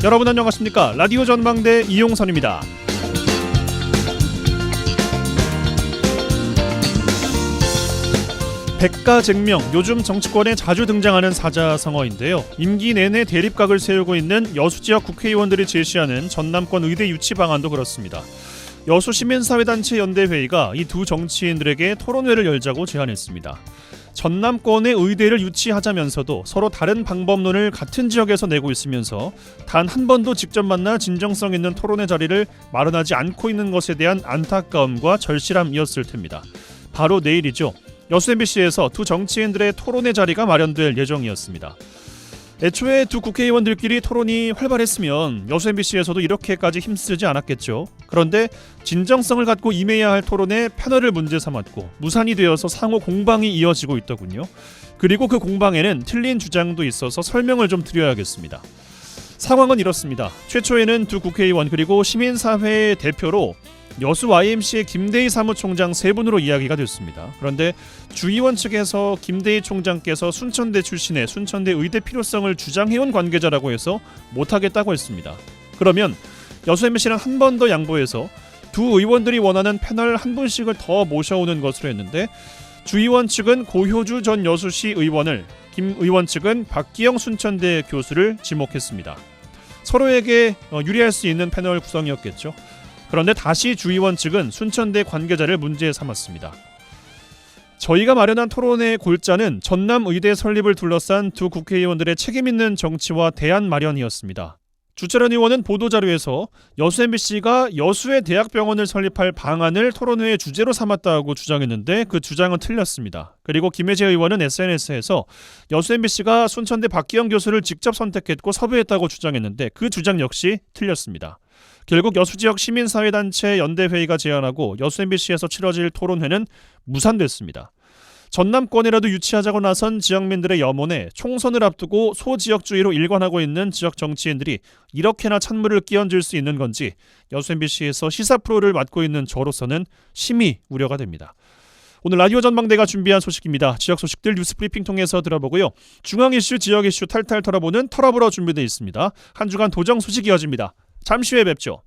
여러분 안녕하십니까? 라디오 전망대 이용선입니다. 백가쟁명, 요즘 정치권에 자주 등장하는 사자성어인데요. 임기 내내 대립각을 세우고 있는 여수 지역 국회의원들이 제시하는 전남권 의대 유치 방안도 그렇습니다. 여수 시민사회단체 연대회의가 이 두 정치인들에게 토론회를 열자고 제안했습니다. 전남권의 의대를 유치하자면서도 서로 다른 방법론을 같은 지역에서 내고 있으면서 단 한 번도 직접 만나 진정성 있는 토론회 자리를 마련하지 않고 있는 것에 대한 안타까움과 절실함이었을 텐니다. 바로 내일이죠. 여수 MBC에서 두 정치인들의 토론회 자리가 마련될 예정이었습니다. 애초에 두 국회의원들끼리 토론이 활발했으면 여수 MBC에서도 이렇게까지 힘쓰지 않았겠죠. 그런데 진정성을 갖고 임해야 할 토론에 패널을 문제 삼았고 무산이 되어서 상호 공방이 이어지고 있더군요. 그리고 그 공방에는 틀린 주장도 있어서 설명을 좀 드려야겠습니다. 상황은 이렇습니다. 최초에는 두 국회의원 그리고 시민사회의 대표로 여수 YMCA 김대희 사무총장 세 분으로 이야기가 됐습니다. 그런데 주의원 측에서 김대희 총장께서 순천대 출신의 순천대 의대 필요성을 주장해온 관계자라고 해서 못하겠다고 했습니다. 그러면 여수 MBC는 한 번 더 양보해서 두 의원들이 원하는 패널 한 분씩을 더 모셔오는 것으로 했는데 주의원 측은 고효주 전 여수시 의원을, 김 의원 측은 박기영 순천대 교수를 지목했습니다. 서로에게 유리할 수 있는 패널 구성이었겠죠. 그런데 다시 주의원 측은 순천대 관계자를 문제 삼았습니다. 저희가 마련한 토론의 골자는 전남의대 설립을 둘러싼 두 국회의원들의 책임있는 정치와 대안 마련이었습니다. 주철현 의원은 보도자료에서 여수 MBC가 여수의 대학병원을 설립할 방안을 토론회의 주제로 삼았다고 주장했는데 그 주장은 틀렸습니다. 그리고 김혜재 의원은 SNS에서 여수 MBC가 순천대 박기영 교수를 직접 선택했고 섭외했다고 주장했는데 그 주장 역시 틀렸습니다. 결국 여수 지역 시민사회단체 연대회의가 제안하고 여수 MBC에서 치러질 토론회는 무산됐습니다. 전남권이라도 유치하자고 나선 지역민들의 염원에 총선을 앞두고 소지역주의로 일관하고 있는 지역 정치인들이 이렇게나 찬물을 끼얹을 수 있는 건지 여수 MBC에서 시사 프로를 맡고 있는 저로서는 심히 우려가 됩니다. 오늘 라디오 전망대가 준비한 소식입니다. 지역 소식들 뉴스브리핑 통해서 들어보고요. 중앙 이슈, 지역 이슈 탈탈 털어보는 털어보러 준비되어 있습니다. 한 주간 도정 소식 이어집니다. 잠시 후에 뵙죠.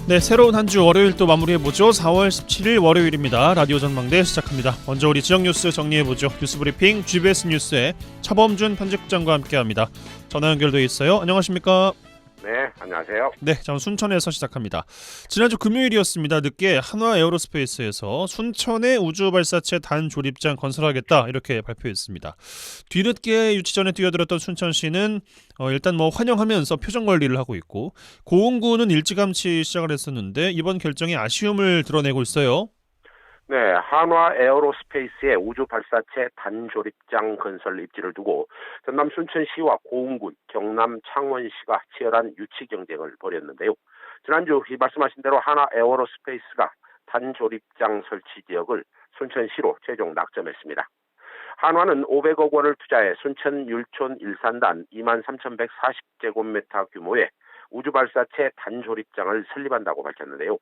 네, 새로운 한 주 월요일 또 마무리해보죠. 4월 17일 월요일입니다. 라디오 전망대 시작합니다. 먼저 우리 지역 뉴스 정리해보죠. 뉴스브리핑 GBS 뉴스의 차범준 편집장과 함께합니다. 전화 연결되어 있어요. 안녕하십니까? 네, 안녕하세요. 네, 저는 순천에서 시작합니다. 지난주 금요일이었습니다. 늦게 한화 에어로스페이스에서 순천의 우주발사체 단조립장 건설하겠다 이렇게 발표했습니다. 뒤늦게 유치전에 뛰어들었던 순천시는 일단 환영하면서 표정 관리를 하고 있고 고흥구는 일찌감치 시작을 했었는데 이번 결정에 아쉬움을 드러내고 있어요. 네, 한화 에어로스페이스의 우주 발사체 단조립장 건설 입지를 두고 전남 순천시와 고흥군, 경남 창원시가 치열한 유치 경쟁을 벌였는데요. 지난주 말씀하신 대로 한화 에어로스페이스가 단조립장 설치 지역을 순천시로 최종 낙점했습니다. 한화는 500억 원을 투자해 순천 율촌 일산단 23,140제곱미터 규모의 우주 발사체 단조립장을 설립한다고 밝혔는데요.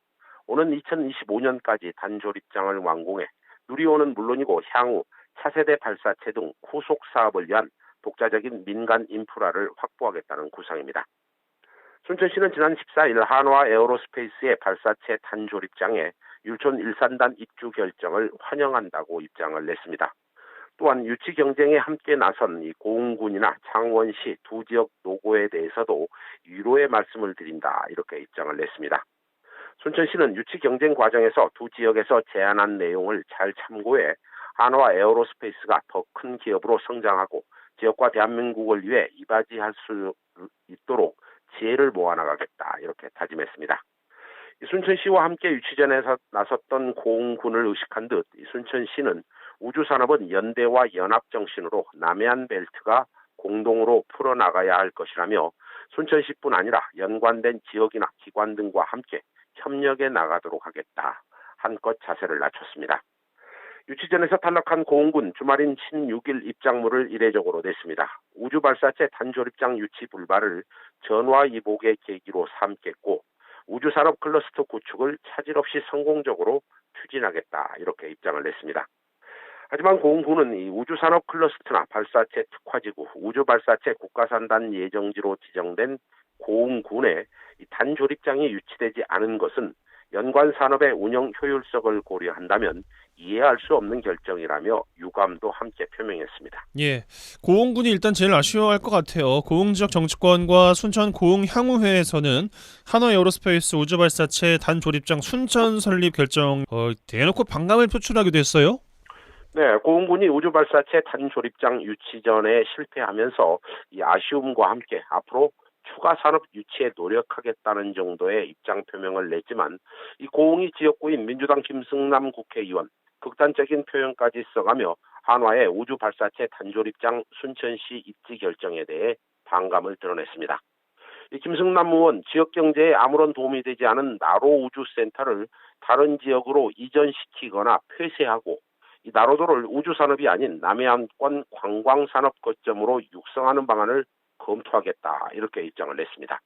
오는 2025년까지 단조립장을 완공해 누리호는 물론이고 향후 차세대 발사체 등 후속 사업을 위한 독자적인 민간 인프라를 확보하겠다는 구상입니다. 순천시는 지난 14일 한화 에어로스페이스의 발사체 단조립장에 율촌 일산단 입주 결정을 환영한다고 입장을 냈습니다. 또한 유치 경쟁에 함께 나선 이 고흥군이나 창원시 두 지역 노고에 대해서도 위로의 말씀을 드린다 이렇게 입장을 냈습니다. 순천시는 유치 경쟁 과정에서 두 지역에서 제안한 내용을 잘 참고해 한화 에어로스페이스가 더 큰 기업으로 성장하고 지역과 대한민국을 위해 이바지할 수 있도록 지혜를 모아나가겠다 이렇게 다짐했습니다. 순천시와 함께 유치전에 나섰던 고흥군을 의식한 듯 순천시는 우주산업은 연대와 연합정신으로 남해안 벨트가 공동으로 풀어나가야 할 것이라며 순천시뿐 아니라 연관된 지역이나 기관 등과 함께 협력해 나가도록 하겠다. 한껏 자세를 낮췄습니다. 유치전에서 탈락한 고흥군 주말인 16일 입장문을 이례적으로 냈습니다. 우주발사체 단조립장 유치 불발을 전화위복의 계기로 삼겠고 우주산업 클러스터 구축을 차질 없이 성공적으로 추진하겠다 이렇게 입장을 냈습니다. 하지만 고흥군은 이 우주산업 클러스터나 발사체 특화지구, 우주발사체 국가산단 예정지로 지정된 고흥군에 이 단조립장이 유치되지 않은 것은 연관 산업의 운영 효율성을 고려한다면 이해할 수 없는 결정이라며 유감도 함께 표명했습니다. 예, 고흥군이 일단 제일 아쉬워할 것 같아요. 고흥 지역 정치권과 순천 고흥 향후회에서는 한화 에어로스페이스 우주발사체 단조립장 순천 설립 결정 대놓고 반감을 표출하기도 했어요. 네, 고흥군이 우주발사체 단조립장 유치전에 실패하면서 이 아쉬움과 함께 앞으로 추가 산업 유치에 노력하겠다는 정도의 입장 표명을 냈지만 이 고흥이 지역구인 민주당 김승남 국회의원 극단적인 표현까지 써가며 한화의 우주발사체 단조립장 순천시 입지 결정에 대해 반감을 드러냈습니다. 이 김승남 의원 지역 경제에 아무런 도움이 되지 않은 나로 우주센터를 다른 지역으로 이전시키거나 폐쇄하고 이 나로도를 우주산업이 아닌 남해안권 관광산업 거점으로 육성하는 방안을 검토하겠다 이렇게 입장을 냈습니다.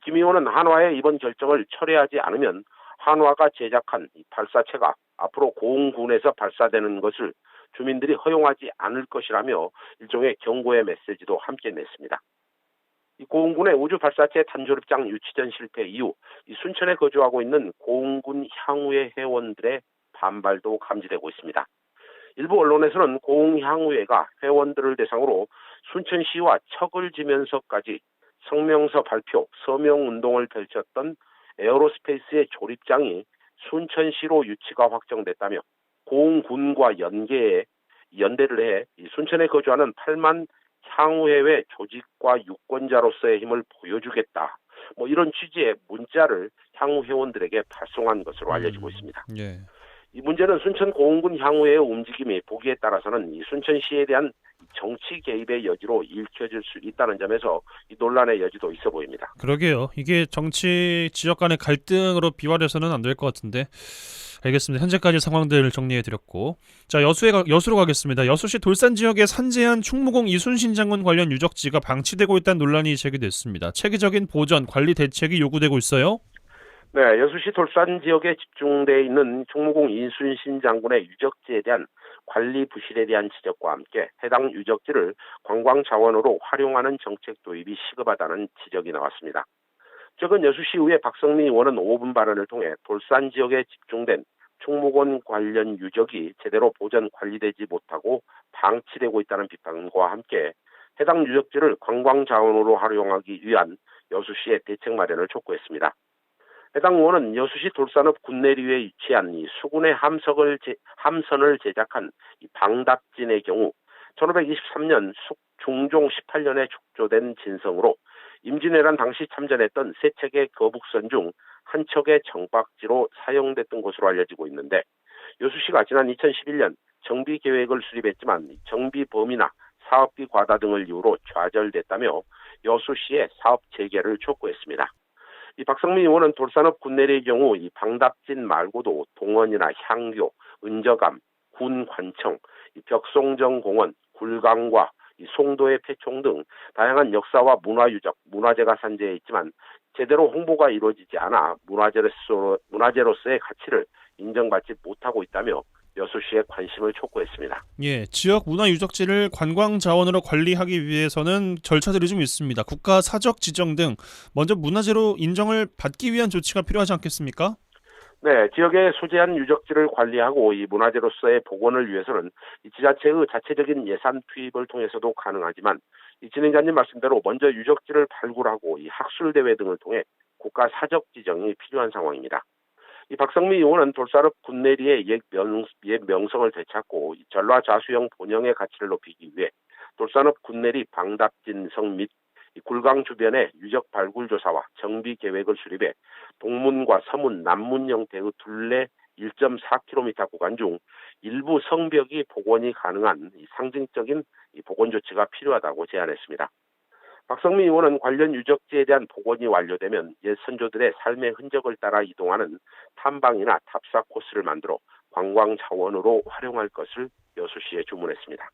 김 의원은 한화의 이번 결정을 철회하지 않으면 한화가 제작한 이 발사체가 앞으로 고흥군에서 발사되는 것을 주민들이 허용하지 않을 것이라며 일종의 경고의 메시지도 함께 냈습니다. 이 고흥군의 우주발사체 단조립장 유치전 실패 이후 이 순천에 거주하고 있는 고흥군 향후회 회원들의 반발도 감지되고 있습니다. 일부 언론에서는 고흥 향후회가 회원들을 대상으로 순천시와 척을 지면서까지 성명서 발표, 서명운동을 펼쳤던 에어로스페이스의 조립장이 순천시로 유치가 확정됐다며 고흥군과 연대를 해 순천에 거주하는 8만 향후회회 조직과 유권자로서의 힘을 보여주겠다. 이런 취지의 문자를 향후회원들에게 발송한 것으로 알려지고 있습니다. 예. 이 문제는 순천 고흥군 향후회의 움직임이 보기에 따라서는 이 순천시에 대한 정치 개입의 여지로 읽혀질 수 있다는 점에서 이 논란의 여지도 있어 보입니다. 그러게요. 이게 정치 지역 간의 갈등으로 비화돼서는 안 될 것 같은데. 알겠습니다. 현재까지 상황들을 정리해드렸고, 자 여수로 가겠습니다. 여수시 돌산 지역의 산재한 충무공 이순신 장군 관련 유적지가 방치되고 있다는 논란이 제기됐습니다. 체계적인 보전, 관리 대책이 요구되고 있어요. 네, 여수시 돌산 지역에 집중되어 있는 충무공 이순신 장군의 유적지에 대한 관리 부실에 대한 지적과 함께 해당 유적지를 관광 자원으로 활용하는 정책 도입이 시급하다는 지적이 나왔습니다. 최근 여수시의회 박성미 의원은 5분 발언을 통해 돌산 지역에 집중된 충무공 관련 유적이 제대로 보전 관리되지 못하고 방치되고 있다는 비판과 함께 해당 유적지를 관광 자원으로 활용하기 위한 여수시의 대책 마련을 촉구했습니다. 해당 의원은 여수시 돌산읍 군내리에 위치한 이 수군의 함선을 제작한 이 방답진의 경우 1523년 중종 18년에 축조된 진성으로 임진왜란 당시 참전했던 세 척의 거북선 중 한 척의 정박지로 사용됐던 것으로 알려지고 있는데 여수시가 지난 2011년 정비 계획을 수립했지만 정비 범위나 사업비 과다 등을 이유로 좌절됐다며 여수시의 사업 재개를 촉구했습니다. 이 박성민 의원은 돌산읍 군내리의 경우 이 방답진 말고도 동원이나 향교, 은저감, 군관청, 벽송정 공원, 굴강과 송도의 폐총 등 다양한 역사와 문화유적, 문화재가 산재해 있지만 제대로 홍보가 이루어지지 않아 문화재로서의 가치를 인정받지 못하고 있다며 여수시의 관심을 촉구했습니다. 예, 지역 문화유적지를 관광 자원으로 관리하기 위해서는 절차들이 좀 있습니다. 국가 사적 지정 등 먼저 문화재로 인정을 받기 위한 조치가 필요하지 않겠습니까? 네, 지역에 소재한 유적지를 관리하고 이 문화재로서의 복원을 위해서는 이 지자체의 자체적인 예산 투입을 통해서도 가능하지만 이 진행자님 말씀대로 먼저 유적지를 발굴하고 이 학술대회 등을 통해 국가 사적 지정이 필요한 상황입니다. 이 박성미 의원은 돌산읍 군내리의 옛 명성을 되찾고 전라자수형 본영의 가치를 높이기 위해 돌산읍 군내리 방답진성 및 굴강 주변의 유적 발굴 조사와 정비 계획을 수립해 동문과 서문, 남문 형태의 둘레 1.4km 구간 중 일부 성벽이 복원이 가능한 상징적인 복원 조치가 필요하다고 제안했습니다. 박성미 의원은 관련 유적지에 대한 복원이 완료되면 옛 선조들의 삶의 흔적을 따라 이동하는 탐방이나 탑사 코스를 만들어 관광 자원으로 활용할 것을 여수시에 주문했습니다.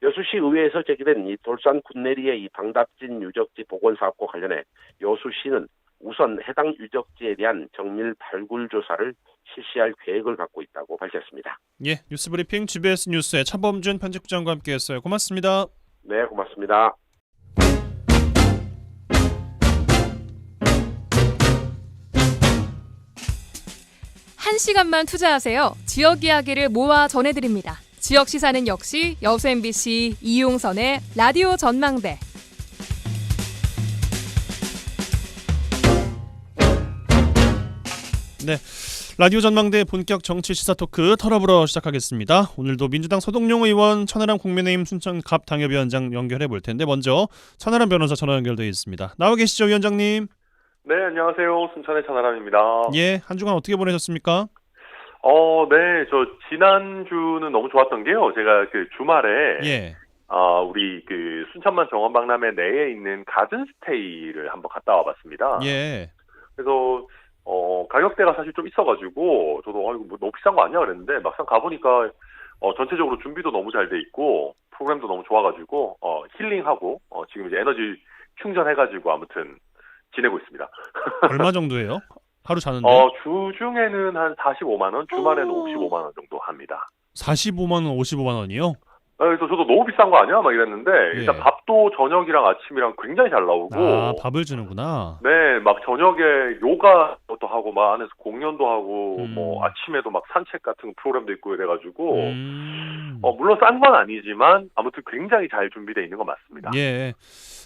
여수시 의회에서 제기된 이 돌산 군내리의 이 방답진 유적지 복원 사업과 관련해 여수시는 우선 해당 유적지에 대한 정밀 발굴 조사를 실시할 계획을 갖고 있다고 밝혔습니다. 예, 뉴스브리핑 GBS 뉴스의 차범준 편집장과 함께했어요. 고맙습니다. 네, 고맙습니다. 한 시간만 투자하세요. 지역 이야기를 모아 전해드립니다. 지역 시사는 역시 여수 MBC 이용선의 라디오 전망대. 네, 라디오 전망대 본격 정치 시사 토크 털어보러 시작하겠습니다. 오늘도 민주당 서동용 의원, 천하람 국민의힘 순천갑 당협위원장 연결해 볼 텐데 먼저 천하람 변호사 전화 연결되어 있습니다. 나와 계시죠, 위원장님? 네, 안녕하세요. 순천의 천하람입니다. 예, 한 주간 어떻게 보내셨습니까? 네, 저 지난주는 너무 좋았던 게요. 제가 그 주말에 예, 우리 그 순천만 정원박람회 내에 있는 가든스테이를 한번 갔다 와봤습니다. 예, 그래서 가격대가 사실 좀 있어가지고 저도 이거 뭐 너무 비싼 거 아니야 그랬는데 막상 가보니까 전체적으로 준비도 너무 잘 돼 있고 프로그램도 너무 좋아가지고 힐링하고 지금 이제 에너지 충전해가지고 아무튼 지내고 있습니다. 얼마 정도예요? 하루 자는데? 주중에는 한 45만 원, 주말에는 55만 원 정도 합니다. 45만 원, 55만 원이요? 그래서 저도 너무 비싼 거 아니야? 막 이랬는데 일단 예. 밥도 저녁이랑 아침이랑 굉장히 잘 나오고 아, 밥을 주는구나. 네, 막 저녁에 요가도 하고 막 안에서 공연도 하고 음. 뭐 아침에도 막 산책 같은 프로그램도 있고 이래가지고 물론 싼 건 아니지만 아무튼 굉장히 잘 준비되어 있는 건 맞습니다. 예.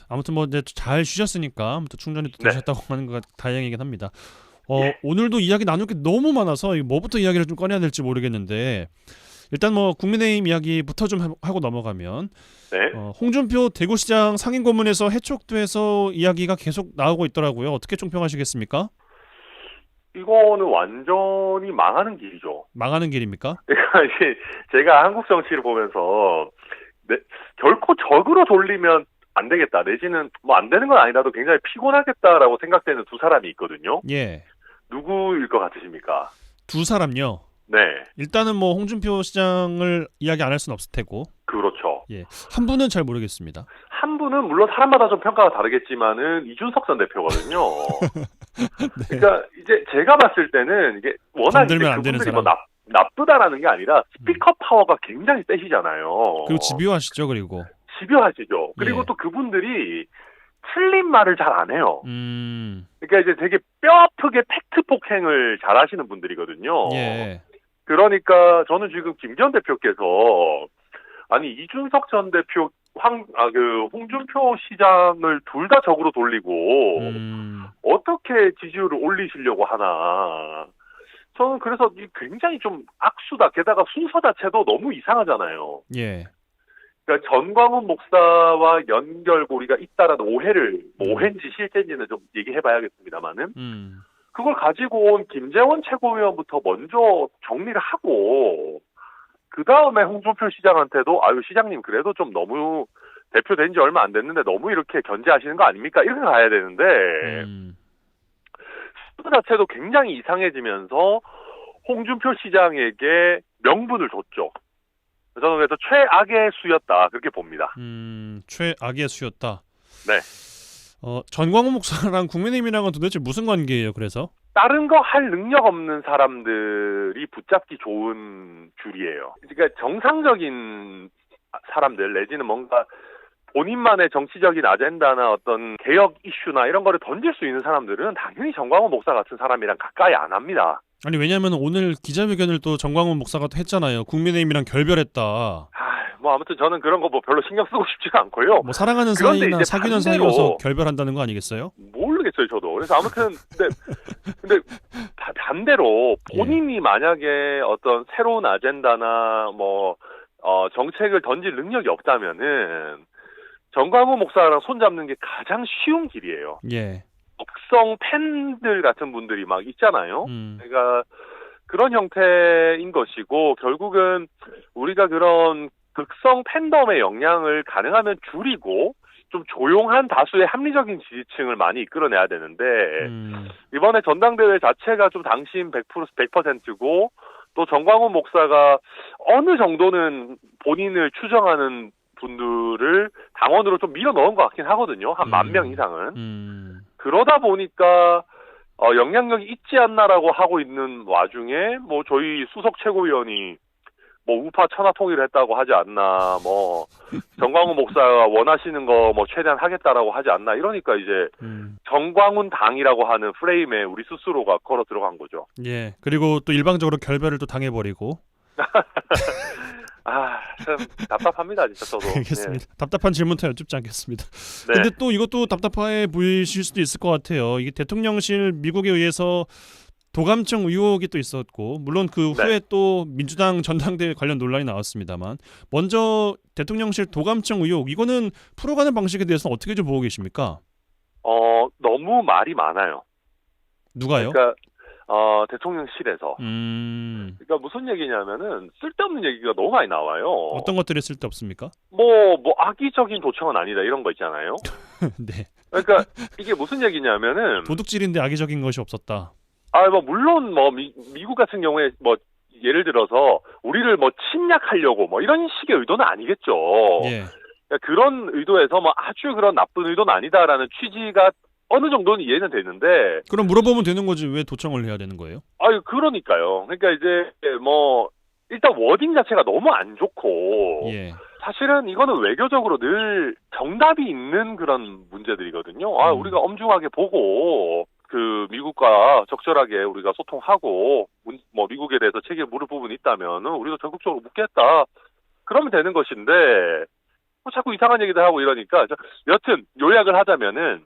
아무튼 뭐 이제 잘 쉬셨으니까 아무튼 충전이 또 네. 되셨다고 하는 거 다행이긴 합니다. 예. 오늘도 이야기 나눌 게 너무 많아서 뭐부터 이야기를 좀 꺼내야 될지 모르겠는데 일단 뭐 국민의힘 이야기부터 좀 하고 넘어가면 네. 홍준표 대구시장 상임고문에서 해촉돼서 이야기가 계속 나오고 있더라고요. 어떻게 총평하시겠습니까? 이거는 완전히 망하는 길이죠. 망하는 길입니까? 그러니까 이제 제가 한국 정치를 보면서 결코 적으로 돌리면 안 되겠다. 내지는 뭐 안 되는 건 아니라도 굉장히 피곤하겠다라고 생각되는 두 사람이 있거든요. 예. 누구일 것 같으십니까? 두 사람요. 네, 일단은 뭐 홍준표 시장을 이야기 안 할 수는 없을 테고. 그렇죠. 예. 한 분은 잘 모르겠습니다. 한 분은 물론 사람마다 좀 평가가 다르겠지만은 이준석 전 대표거든요. 네. 그러니까 이제 제가 봤을 때는 이게 워낙 이제 건들면 안 되는 그분들이 뭐 사람. 나쁘다라는 게 아니라 스피커 파워가 굉장히 세시잖아요. 그리고 집요하시죠, 그리고. 집요하시죠. 그리고 예. 또 그분들이 틀린 말을 잘 안 해요. 그러니까 이제 되게 뼈 아프게 팩트 폭행을 잘 하시는 분들이거든요. 예. 그러니까 저는 지금 김기현 대표께서 아니 이준석 전 대표 홍준표 시장을 둘 다 적으로 돌리고 어떻게 지지율을 올리시려고 하나. 저는 그래서 굉장히 좀 악수다. 게다가 순서 자체도 너무 이상하잖아요. 예. 그러니까 전광훈 목사와 연결고리가 있다라는 오해를 오해인지 실제인지는 좀 얘기해봐야겠습니다만은 그걸 가지고 온 김재원 최고위원부터 먼저 정리를 하고 그 다음에 홍준표 시장한테도 아유 시장님 그래도 좀 너무 대표된 지 얼마 안 됐는데 너무 이렇게 견제하시는 거 아닙니까? 이렇게 가야 되는데 수 자체도 굉장히 이상해지면서 홍준표 시장에게 명분을 줬죠. 저는 그래서 최악의 수였다 그렇게 봅니다. 최악의 수였다. 네. 전광훈 목사랑 국민의힘이랑은 도대체 무슨 관계예요? 그래서 다른 거 할 능력 없는 사람들이 붙잡기 좋은 줄이에요. 그러니까 정상적인 사람들 내지는 뭔가 본인만의 정치적인 아젠다나 어떤 개혁 이슈나 이런 거를 던질 수 있는 사람들은 당연히 전광훈 목사 같은 사람이랑 가까이 안 합니다. 아니 왜냐하면 오늘 기자회견을 또 전광훈 목사가 또 했잖아요. 국민의힘이랑 결별했다. 뭐 아무튼 저는 그런 거 뭐 별로 신경 쓰고 싶지가 않고요. 뭐 사랑하는 그런데 사이나 이제 사귀는 반대로- 사이여서 결별한다는 거 아니겠어요? 모르겠어요, 저도. 그래서 아무튼, 근데 반대로 본인이 만약에 어떤 새로운 아젠다나 정책을 던질 능력이 없다면은 전광훈 목사랑 손잡는 게 가장 쉬운 길이에요. 예. 극성 팬들 같은 분들이 막 있잖아요. 음. 그러니까 그런 형태인 것이고 결국은 우리가 그런 극성 팬덤의 영향을 가능하면 줄이고 좀 조용한 다수의 합리적인 지지층을 많이 이끌어내야 되는데 이번에 전당대회 자체가 좀 당심 100%고 또 전광훈 목사가 어느 정도는 본인을 추정하는 분들을 당원으로 좀 밀어 넣은 것 같긴 하거든요. 한 10,000명 이상은. 그러다 보니까 영향력이 있지 않나라고 하고 있는 와중에 뭐 저희 수석 최고위원이 뭐 우파 천하 통일을 했다고 하지 않나, 뭐 정광훈 목사가 원하시는 거 뭐 최대한 하겠다라고 하지 않나, 이러니까 이제 정광훈 당이라고 하는 프레임에 우리 스스로가 걸어 들어간 거죠. 예. 그리고 또 일방적으로 결별을 또 당해버리고. 참 답답합니다, 진짜 저도. 알겠습니다. 답답한 질문도 여쭙지 않겠습니다. 네. 근데 또 이것도 답답해 보이실 수도 있을 것 같아요. 이게 대통령실 미국에 의해서 도감청 의혹이 또 있었고, 물론 그 후에 또 민주당 전당대회 관련 논란이 나왔습니다만, 먼저 대통령실 도감청 의혹, 이거는 풀어가는 방식에 대해서는 어떻게 좀 보고 계십니까? 너무 말이 많아요. 누가요? 그러니까 대통령실에서. 음. 그러니까 무슨 얘기냐면은 쓸데없는 얘기가 너무 많이 나와요. 어떤 것들이 쓸데없습니까? 뭐 악의적인 도청은 아니다, 이런 거 있잖아요. 네. 그러니까 이게 무슨 얘기냐면은 도둑질인데 악의적인 것이 없었다. 뭐 물론 뭐 미국 같은 경우에 뭐 예를 들어서 우리를 뭐 침략하려고 뭐 이런 식의 의도는 아니겠죠. 예. 그러니까 그런 의도에서 뭐 아주 그런 나쁜 의도는 아니다라는 취지가 어느 정도는 이해는 되는데. 그럼 물어보면 되는 거지 왜 도청을 해야 되는 거예요? 그러니까요. 그러니까 이제 뭐 일단 워딩 자체가 너무 안 좋고. 예. 사실은 이거는 외교적으로 늘 정답이 있는 그런 문제들이거든요. 우리가 엄중하게 보고 그 미국과 적절하게 우리가 소통하고 뭐 미국에 대해서 책임을 물을 부분이 있다면 우리도 적극적으로 묻겠다. 그러면 되는 것인데 뭐 자꾸 이상한 얘기도 하고 이러니까. 여튼 요약을 하자면은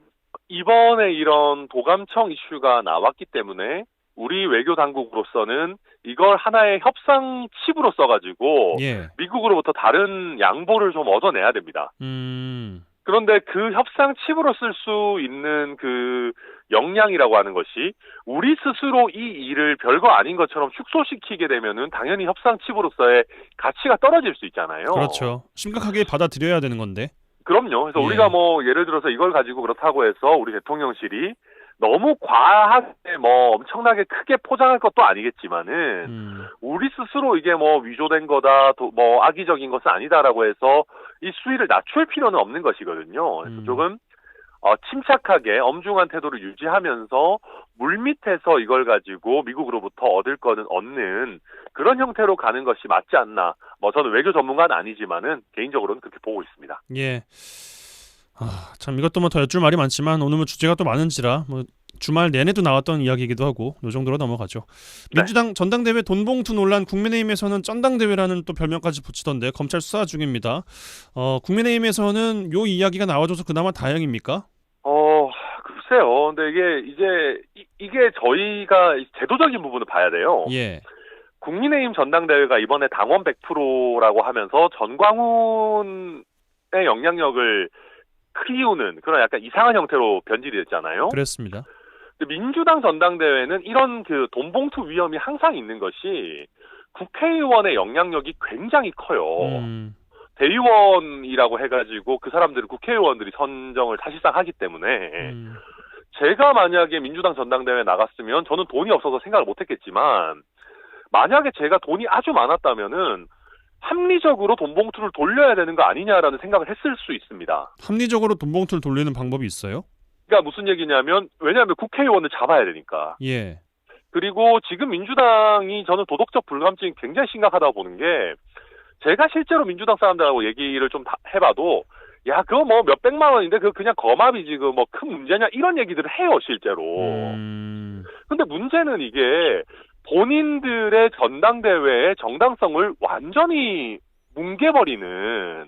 이번에 이런 도감청 이슈가 나왔기 때문에 우리 외교 당국으로서는 이걸 하나의 협상 칩으로 써가지고 예. 미국으로부터 다른 양보를 좀 얻어내야 됩니다. 그런데 그 협상 칩으로 쓸 수 있는 그 역량이라고 하는 것이 우리 스스로 이 일을 별거 아닌 것처럼 축소시키게 되면은 당연히 협상 칩으로서의 가치가 떨어질 수 있잖아요. 그렇죠. 심각하게 받아들여야 되는 건데. 그럼요. 그래서 예. 우리가 뭐 예를 들어서 이걸 가지고 그렇다고 해서 우리 대통령실이 너무 과하게 뭐 엄청나게 크게 포장할 것도 아니겠지만은 우리 스스로 이게 뭐 위조된 거다, 뭐 악의적인 것은 아니다라고 해서 이 수위를 낮출 필요는 없는 것이거든요. 그래서 조금 침착하게 엄중한 태도를 유지하면서 물밑에서 이걸 가지고 미국으로부터 얻을 거는 얻는 그런 형태로 가는 것이 맞지 않나. 뭐 저는 외교 전문가는 아니지만은 개인적으로는 그렇게 보고 있습니다. 예. 참 이것도 뭐 더 여쭐 말이 많지만 오늘 뭐 주제가 또 많은지라 뭐 주말 내내도 나왔던 이야기이기도 하고 요 정도로 넘어가죠. 네. 민주당 전당대회 돈봉투 논란, 국민의힘에서는 쩐당대회라는 또 별명까지 붙이던데 검찰 수사 중입니다. 국민의힘에서는 요 이야기가 나와줘서 그나마 다행입니까? 글쎄요. 근데 이게 저희가 제도적인 부분을 봐야 돼요. 예. 국민의힘 전당대회가 이번에 당원 100%라고 하면서 전광훈의 영향력을 키우는 그런 약간 이상한 형태로 변질이 됐잖아요. 그랬습니다. 근데 민주당 전당대회는 이런 그 돈봉투 위험이 항상 있는 것이 국회의원의 영향력이 굉장히 커요. 대의원이라고 해가지고 그 사람들은 국회의원들이 선정을 사실상 하기 때문에 제가 만약에 민주당 전당대회에 나갔으면 저는 돈이 없어서 생각을 못했겠지만 만약에 제가 돈이 아주 많았다면은 합리적으로 돈봉투를 돌려야 되는 거 아니냐라는 생각을 했을 수 있습니다. 합리적으로 돈봉투를 돌리는 방법이 있어요? 그러니까 무슨 얘기냐면 왜냐하면 국회의원을 잡아야 되니까. 예. 그리고 지금 민주당이 저는 도덕적 불감증이 굉장히 심각하다고 보는 게 제가 실제로 민주당 사람들하고 얘기를 좀 해봐도 야 그거 뭐 몇백만 원인데 그거 그냥 거마비지 그 뭐 큰 문제냐 이런 얘기들을 해요 실제로. 근데 문제는 이게 본인들의 전당대회의 정당성을 완전히 뭉개버리는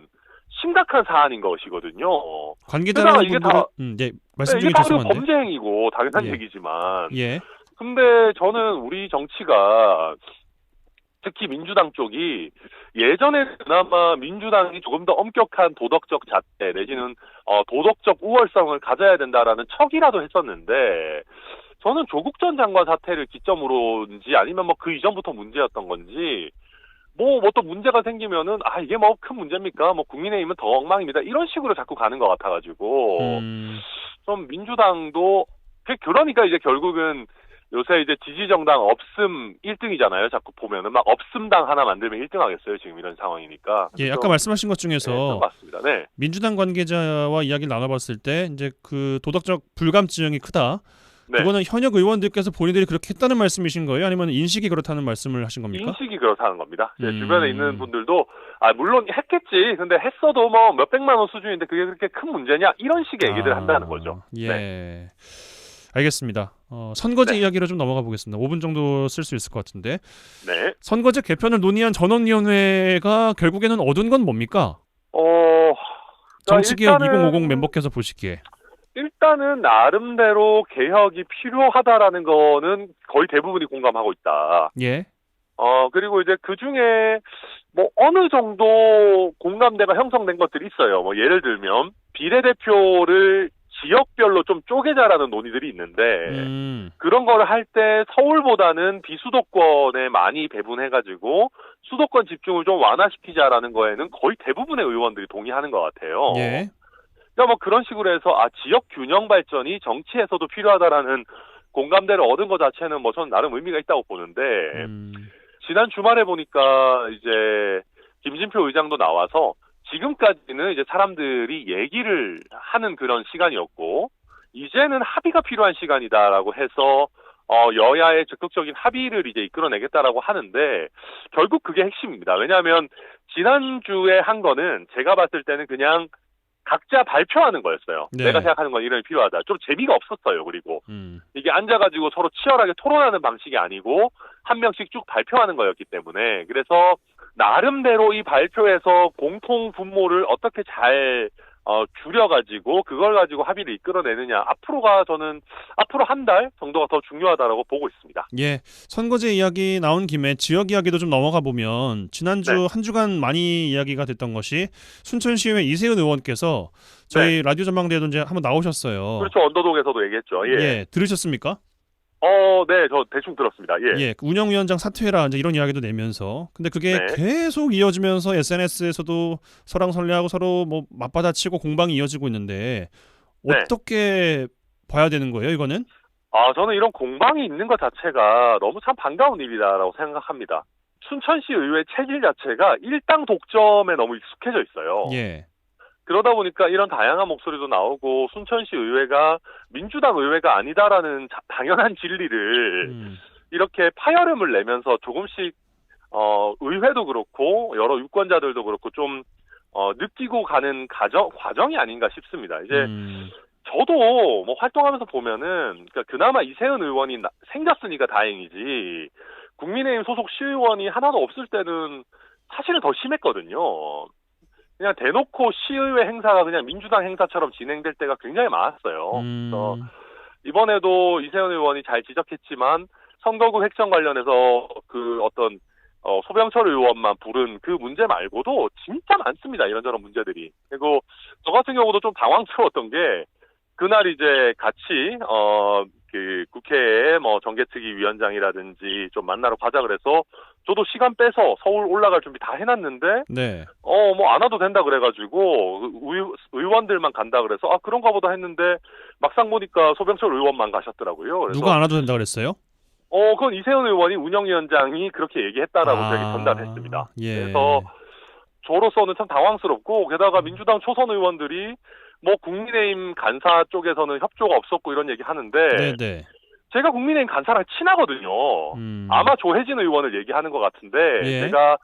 심각한 사안인 것이거든요. 관계자라는 이게 분들은 네, 말씀 중에 이게 다 죄송한데. 범죄 행위고 당연한 예. 얘기지만 예. 근데 저는 우리 정치가 특히 민주당 쪽이 예전에 그나마 민주당이 조금 더 엄격한 도덕적 잣대 내지는 도덕적 우월성을 가져야 된다라는 척이라도 했었는데 저는 조국 전 장관 사태를 기점으로인지 아니면 뭐 그 이전부터 문제였던 건지 뭐 또 문제가 생기면은 이게 뭐 큰 문제입니까? 뭐 국민의힘은 더 엉망입니다. 이런 식으로 자꾸 가는 것 같아가지고 좀 민주당도 그러니까 이제 결국은 요새 이제 지지정당 없음 1등이잖아요. 자꾸 보면은 막 없음당 하나 만들면 1등 하겠어요. 지금 이런 상황이니까. 예, 아까 말씀하신 것 중에서 네, 맞습니다. 네. 민주당 관계자와 이야기를 나눠봤을 때 이제 그 도덕적 불감 지형이 크다. 네. 그거는 현역 의원들께서 본인들이 그렇게 했다는 말씀이신 거예요? 아니면 인식이 그렇다는 말씀을 하신 겁니까? 인식이 그렇다는 겁니다. 제 주변에 있는 분들도 물론 했겠지. 근데 했어도 뭐 몇백만 원 수준인데 그게 그렇게 큰 문제냐? 이런 식의 얘기를 한다는 거죠. 예. 네. 알겠습니다. 선거제 네. 이야기로 좀 넘어가 보겠습니다. 5분 정도 쓸 수 있을 것 같은데. 네. 선거제 개편을 논의한 전원위원회가 결국에는 얻은 건 뭡니까? 정치개혁 2050 멤버께서 보시기에. 일단은 나름대로 개혁이 필요하다라는 거는 거의 대부분이 공감하고 있다. 예. 그리고 이제 그 중에 뭐 어느 정도 공감대가 형성된 것들이 있어요. 뭐 예를 들면 비례대표를 지역별로 좀 쪼개자라는 논의들이 있는데 그런 거를 할 때 서울보다는 비수도권에 많이 배분해가지고 수도권 집중을 좀 완화시키자라는 거에는 거의 대부분의 의원들이 동의하는 것 같아요. 예. 그러니까 뭐 그런 식으로 해서 지역 균형 발전이 정치에서도 필요하다라는 공감대를 얻은 것 자체는 뭐 저는 나름 의미가 있다고 보는데 지난 주말에 보니까 이제 김진표 의장도 나와서 지금까지는 이제 사람들이 얘기를 하는 그런 시간이었고 이제는 합의가 필요한 시간이다라고 해서 여야의 적극적인 합의를 이제 이끌어내겠다라고 하는데 결국 그게 핵심입니다. 왜냐하면 지난주에 한 거는 제가 봤을 때는 그냥 각자 발표하는 거였어요. 네. 내가 생각하는 건 이런 게 필요하다. 좀 재미가 없었어요. 그리고 이게 앉아가지고 서로 치열하게 토론하는 방식이 아니고 한 명씩 쭉 발표하는 거였기 때문에 그래서 나름대로 이 발표에서 공통 분모를 어떻게 잘 줄여가지고 그걸 가지고 합의를 이끌어내느냐 저는 앞으로 한 달 정도가 더 중요하다라고 보고 있습니다. 예, 선거제 이야기 나온 김에 지역 이야기도 좀 넘어가 보면 지난주 네. 한 주간 많이 이야기가 됐던 것이 순천시의회 이세훈 의원께서 저희 라디오 전망대에도 이제 한번 나오셨어요. 그렇죠. 언더독에서도 얘기했죠. 예. 들으셨습니까? 네, 저 대충 들었습니다. 예. 그 운영위원장 사퇴해라 이제 이런 이야기도 내면서 근데 그게 네. 계속 이어지면서 SNS에서도 설왕설래하고 서로 뭐 맞받아치고 공방이 이어지고 있는데 네. 어떻게 봐야 되는 거예요, 이거는? 저는 이런 공방이 있는 것 자체가 너무 참 반가운 일이다라고 생각합니다. 순천시 의회 체질 자체가 일당 독점에 너무 익숙해져 있어요. 예. 그러다 보니까 이런 다양한 목소리도 나오고 순천시 의회가 민주당 의회가 아니다라는 당연한 진리를 이렇게 파열음을 내면서 조금씩 의회도 그렇고 여러 유권자들도 그렇고 좀 느끼고 가는 과정이 아닌가 싶습니다. 이제 저도 뭐 활동하면서 보면은 그러니까 그나마 이세훈 의원이 생겼으니까 다행이지 국민의힘 소속 시의원이 하나도 없을 때는 사실은 더 심했거든요. 그냥 대놓고 시의회 행사가 그냥 민주당 행사처럼 진행될 때가 굉장히 많았어요. 그래서 이번에도 이세훈 의원이 잘 지적했지만 선거구 획정 관련해서 그 어떤 소병철 의원만 부른 그 문제 말고도 진짜 많습니다. 이런저런 문제들이. 그리고 저 같은 경우도 좀 당황스러웠던 게 그날 이제 같이 그 국회에 뭐 정개특위 위원장이라든지 좀 만나러 가자 그래서 저도 시간 빼서 서울 올라갈 준비 다 해놨는데 네. 뭐 안 와도 된다 그래가지고 의원들만 간다 그래서 그런가 보다 했는데 막상 보니까 소병철 의원만 가셨더라고요. 그래서 누가 안 와도 된다 그랬어요? 그건 이세훈 의원이 운영위원장이 그렇게 얘기했다라고 저에게 전달했습니다. 예. 그래서 저로서는 참 당황스럽고 게다가 민주당 초선 의원들이 뭐 국민의힘 간사 쪽에서는 협조가 없었고 이런 얘기 하는데 네네. 제가 국민의힘 간사랑 친하거든요. 아마 조혜진 의원을 얘기하는 것 같은데 예. 제가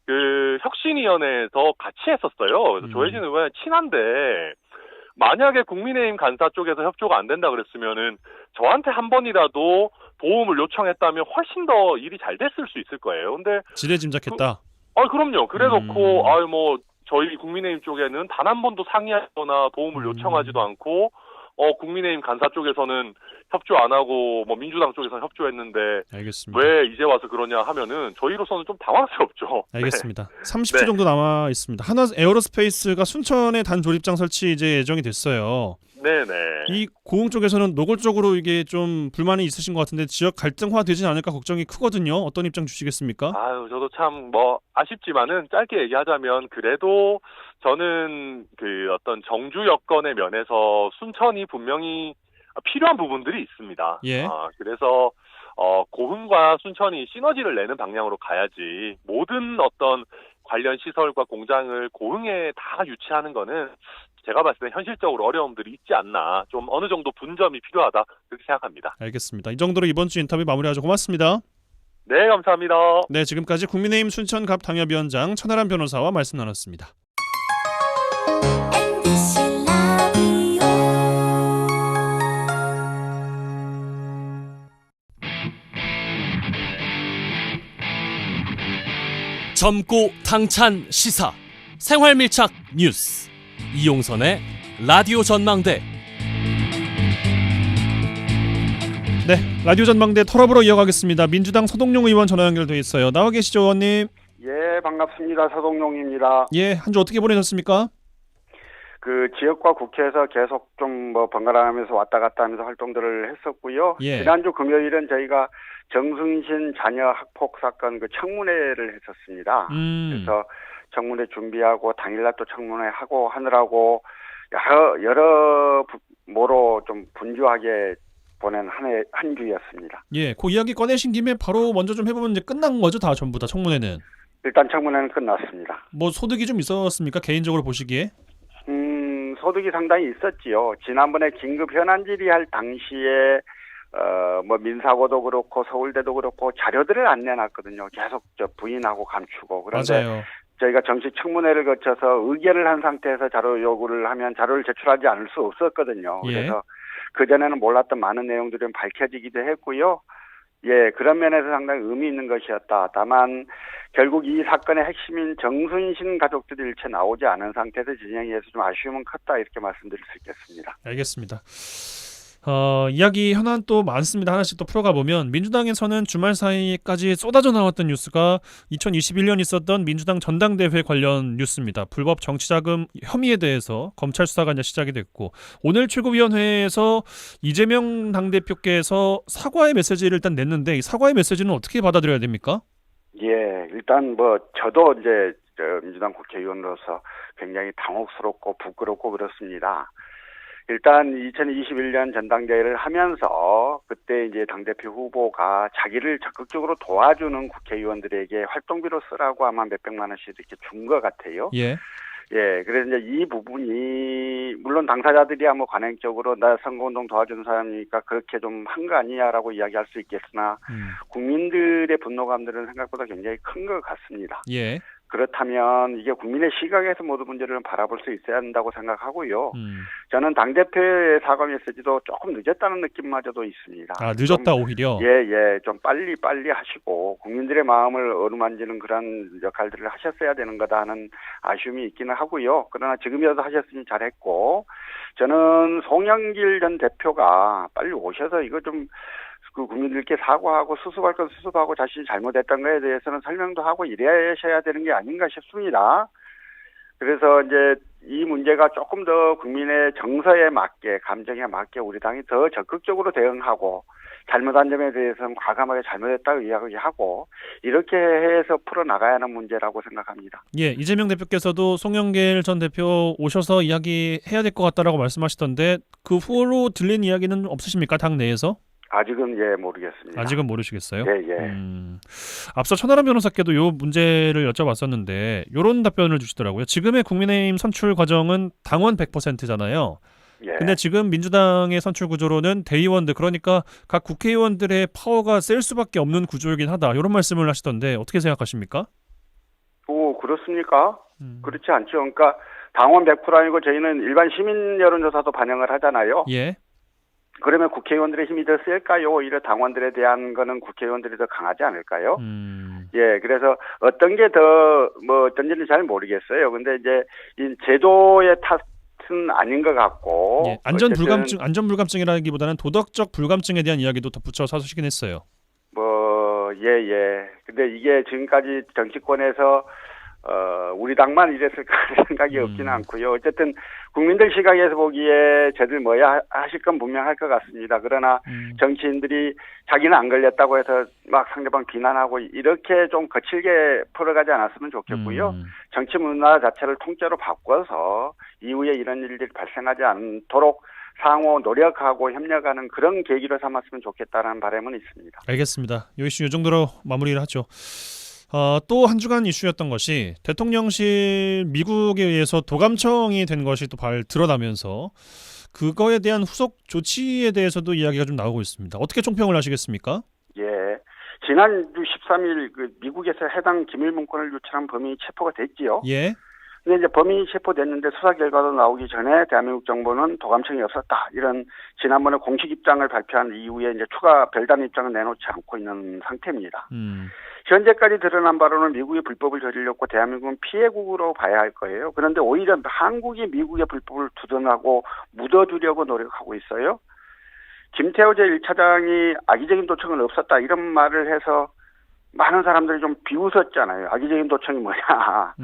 그 혁신위원회에서 같이 했었어요. 그래서 조혜진 의원은 친한데 만약에 국민의힘 간사 쪽에서 협조가 안 된다 그랬으면은 저한테 한 번이라도 도움을 요청했다면 훨씬 더 일이 잘 됐을 수 있을 거예요. 근데 지레짐작했다. 그럼요. 그래놓고 뭐 저희 국민의힘 쪽에는 단 한 번도 상의하거나 도움을 요청하지도 않고 국민의힘 간사 쪽에서는 협조 안 하고 뭐 민주당 쪽에서는 협조했는데 알겠습니다. 왜 이제 와서 그러냐 하면은 저희로서는 좀 당황스럽죠. 알겠습니다. 30초 네. 정도 남아 있습니다. 한화 에어로스페이스가 순천에 단 조립장 설치 이제 예정이 됐어요. 네네. 이 고흥 쪽에서는 노골적으로 이게 좀 불만이 있으신 것 같은데 지역 갈등화 되진 않을까 걱정이 크거든요. 어떤 입장 주시겠습니까? 저도 참 뭐 아쉽지만은 짧게 얘기하자면 그래도 저는 그 어떤 정주 여건의 면에서 순천이 분명히 필요한 부분들이 있습니다. 예. 그래서 고흥과 순천이 시너지를 내는 방향으로 가야지 모든 어떤 관련 시설과 공장을 고흥에 다 유치하는 거는 제가 봤을 때 현실적으로 어려움들이 있지 않나, 좀 어느 정도 분점이 필요하다, 그렇게 생각합니다. 알겠습니다. 이 정도로 이번 주 인터뷰 마무리하죠. 고맙습니다. 네, 감사합니다. 네, 지금까지 국민의힘 순천갑 당협위원장 천하람 변호사와 말씀 나눴습니다. 젊고 당찬 시사 생활밀착 뉴스 이용선의 라디오 전망대. 네, 라디오 전망대 털업으로 이어가겠습니다. 민주당 서동용 의원 전화 연결돼 있어요. 나와 계시죠, 의원님? 예, 반갑습니다. 서동용입니다. 예, 한 주 어떻게 보내셨습니까? 그 지역과 국회에서 계속 좀 번갈아가면서 왔다 갔다 하면서 활동들을 했었고요. 예. 지난주 금요일은 저희가 정승신 자녀 학폭 사건 그 청문회를 했었습니다. 그래서 청문회 준비하고 당일날 또 청문회 하고 하느라고 여러모로 좀 분주하게 보낸 한 주였습니다. 예, 그 이야기 꺼내신 김에 바로 먼저 좀 해보면 이제 끝난 거죠, 다 전부 다 청문회는. 일단 청문회는 끝났습니다. 뭐 소득이 좀 있었습니까? 개인적으로 보시기에? 소득이 상당히 있었지요. 지난번에 긴급 현안 질의할 당시에 뭐 민사고도 그렇고 서울대도 그렇고 자료들을 안 내놨거든요. 계속 부인하고 감추고. 그런데 맞아요. 저희가 정식 청문회를 거쳐서 의결을 한 상태에서 자료 요구를 하면 자료를 제출하지 않을 수 없었거든요. 예. 그래서 그전에는 몰랐던 많은 내용들이 좀 밝혀지기도 했고요. 예, 그런 면에서 상당히 의미 있는 것이었다. 다만 결국 이 사건의 핵심인 정순신 가족들이 일체 나오지 않은 상태에서 진행해서 좀 아쉬움은 컸다, 이렇게 말씀드릴 수 있겠습니다. 알겠습니다. 이야기 현안 또 많습니다. 하나씩 또 풀어가 보면 민주당에서는 주말 사이까지 쏟아져 나왔던 뉴스가 2021년 있었던 민주당 전당대회 관련 뉴스입니다. 불법 정치자금 혐의에 대해서 검찰 수사가 이제 시작이 됐고, 오늘 최고위원회에서 이재명 당대표께서 사과의 메시지를 일단 냈는데, 이 사과의 메시지는 어떻게 받아들여야 됩니까? 예, 일단 뭐 저도 이제 민주당 국회의원으로서 굉장히 당혹스럽고 부끄럽고 그렇습니다. 일단 2021년 전당대회를 하면서 그때 이제 당대표 후보가 자기를 적극적으로 도와주는 국회의원들에게 활동비로 쓰라고 아마 몇백만 원씩 이렇게 준 것 같아요. 예. 예, 그래서 이제 이 부분이 물론 당사자들이야 뭐 관행적으로 나 선거운동 도와주는 사람이니까 그렇게 좀 한 거 아니냐라고 이야기할 수 있겠으나 국민들의 분노감들은 생각보다 굉장히 큰 것 같습니다. 예. 그렇다면 이게 국민의 시각에서 모든 문제를 바라볼 수 있어야 한다고 생각하고요. 저는 당대표의 사과 메시지도 조금 늦었다는 느낌마저도 있습니다. 아, 늦었다 오히려? 예, 좀 빨리 하시고 국민들의 마음을 어루만지는 그런 역할들을 하셨어야 되는 거다 하는 아쉬움이 있기는 하고요. 그러나 지금이라도 하셨으니 잘했고, 저는 송영길 전 대표가 빨리 오셔서 이거 좀 그 국민들께 사과하고 수습할 건 수습하고 자신이 잘못했던 거에 대해서는 설명도 하고 이래셔야 되는 게 아닌가 싶습니다. 그래서 이제 이 문제가 조금 더 국민의 정서에 맞게, 감정에 맞게 우리 당이 더 적극적으로 대응하고 잘못한 점에 대해서는 과감하게 잘못했다고 이야기하고 이렇게 해서 풀어나가야 하는 문제라고 생각합니다. 예, 이재명 대표께서도 송영길 전 대표 오셔서 이야기해야 될 것 같다라고 말씀하시던데, 그 후로 들린 이야기는 없으십니까? 당 내에서? 아직은 모르겠습니다. 아직은 모르시겠어요? 예. 앞서 천하람 변호사께도 이 문제를 여쭤봤었는데 이런 답변을 주시더라고요. 지금의 국민의힘 선출 과정은 당원 100%잖아요. 예. 근데 지금 민주당의 선출 구조로는 대의원들, 그러니까 각 국회의원들의 파워가 셀 수밖에 없는 구조이긴 하다, 이런 말씀을 하시던데 어떻게 생각하십니까? 오, 그렇습니까? 그렇지 않죠. 그러니까 당원 100% 아니고 저희는 일반 시민 여론조사도 반영을 하잖아요. 예. 그러면 국회의원들의 힘이 더 셀까요? 오히려 당원들에 대한 거는 국회의원들이 더 강하지 않을까요? 예, 그래서 어떤 게 더 어떤지는 잘 모르겠어요. 근데 이제 이 제도의 탓은 아닌 것 같고. 예. 안전불감증이라기보다는 도덕적 불감증에 대한 이야기도 덧붙여서 하시긴 했어요. 예. 근데 이게 지금까지 정치권에서 우리 당만 이랬을까 하는 생각이 없지는 않고요. 어쨌든 국민들 시각에서 보기에 쟤들 뭐야 하실 건 분명할 것 같습니다. 그러나 정치인들이 자기는 안 걸렸다고 해서 막 상대방 비난하고 이렇게 좀 거칠게 풀어가지 않았으면 좋겠고요. 정치 문화 자체를 통째로 바꿔서 이후에 이런 일들이 발생하지 않도록 상호 노력하고 협력하는 그런 계기로 삼았으면 좋겠다는 바람은 있습니다. 알겠습니다. 이 이슈 이 정도로 마무리를 하죠. 또 한 주간 이슈였던 것이 대통령실 미국에 의해서 도감청이 된 것이 또 드러나면서 그거에 대한 후속 조치에 대해서도 이야기가 좀 나오고 있습니다. 어떻게 총평을 하시겠습니까? 예. 지난 13일 그 미국에서 해당 기밀 문건을 유출한 범인이 체포가 됐지요. 예. 근데 이제 범인이 체포됐는데 수사 결과도 나오기 전에 대한민국 정부는 도감청이 없었다. 이런 지난번에 공식 입장을 발표한 이후에 이제 추가 별다른 입장을 내놓지 않고 있는 상태입니다. 현재까지 드러난 바로는 미국이 불법을 저질렀고 대한민국은 피해국으로 봐야 할 거예요. 그런데 오히려 한국이 미국의 불법을 두둔하고 묻어두려고 노력하고 있어요. 김태호 제1차장이 악의적인 도청은 없었다 이런 말을 해서 많은 사람들이 좀 비웃었잖아요. 악의적인 도청이 뭐냐.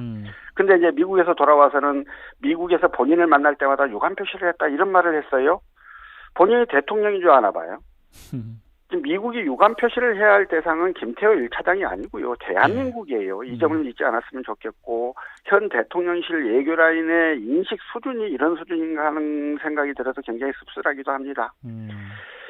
근데 이제 미국에서 돌아와서는 미국에서 본인을 만날 때마다 유감 표시를 했다 이런 말을 했어요. 본인이 대통령인 줄 아나 봐요. 지금 미국이 유감 표시를 해야 할 대상은 김태호 1차장이 아니고요. 대한민국이에요. 이 점을 잊지 않았으면 좋겠고 현 대통령실 예교 라인의 인식 수준이 이런 수준인가 하는 생각이 들어서 굉장히 씁쓸하기도 합니다.